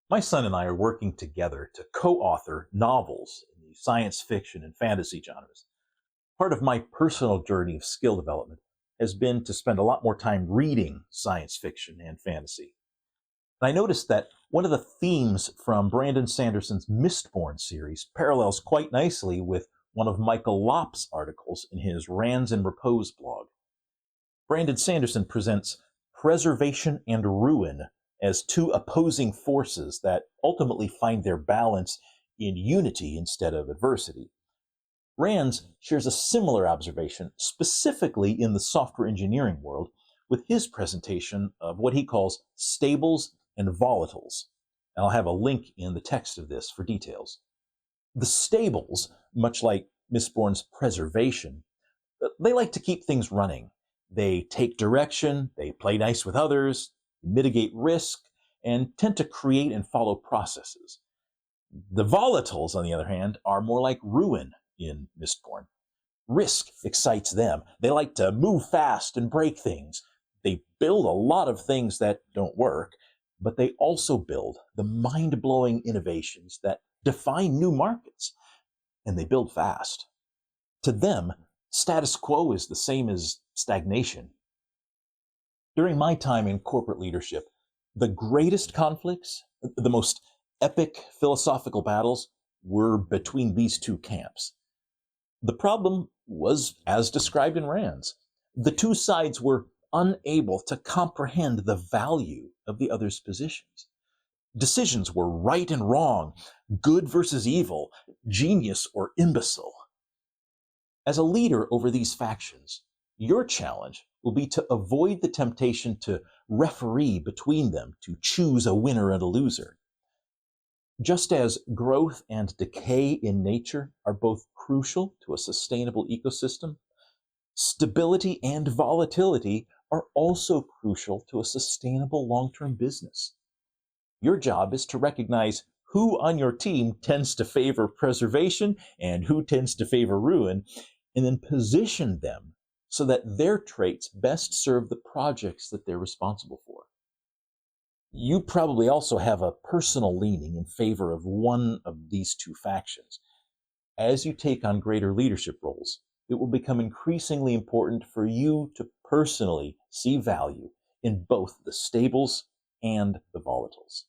My son and I are working together to co-author novels in the science fiction and fantasy genres. Part of my personal journey of skill development has been to spend a lot more time reading science fiction and fantasy. And I noticed that one of the themes from Brandon Sanderson's Mistborn series parallels quite nicely with one of Michael Lopp's articles in his Rands and Repose blog. Brandon Sanderson presents preservation and ruin as two opposing forces that ultimately find their balance in unity instead of adversity. Rands shares a similar observation, specifically in the software engineering world, with his presentation of what he calls stables and volatiles. And I'll have a link in the text of this for details. The stables, much like Mistborn's preservation, they like to keep things running. They take direction, they play nice with others, mitigate risk, and tend to create and follow processes. The volatiles, on the other hand, are more like ruin in Mistborn. Risk excites them. They like to move fast and break things. They build a lot of things that don't work, but they also build the mind-blowing innovations that define new markets, and they build fast. To them, status quo is the same as stagnation. During my time in corporate leadership, the greatest conflicts, the most epic philosophical battles, were between these two camps. The problem was as described in Rands. The two sides were unable to comprehend the value of the other's positions. Decisions were right and wrong, good versus evil, genius or imbecile. As a leader over these factions, your challenge will be to avoid the temptation to referee between them, to choose a winner and a loser. Just as growth and decay in nature are both crucial to a sustainable ecosystem, stability and volatility are also crucial to a sustainable long-term business. Your job is to recognize who on your team tends to favor preservation and who tends to favor ruin, and then position them so that their traits best serve the projects that they're responsible for. You probably also have a personal leaning in favor of one of these two factions. As you take on greater leadership roles, it will become increasingly important for you to personally see value in both the stables and the volatiles.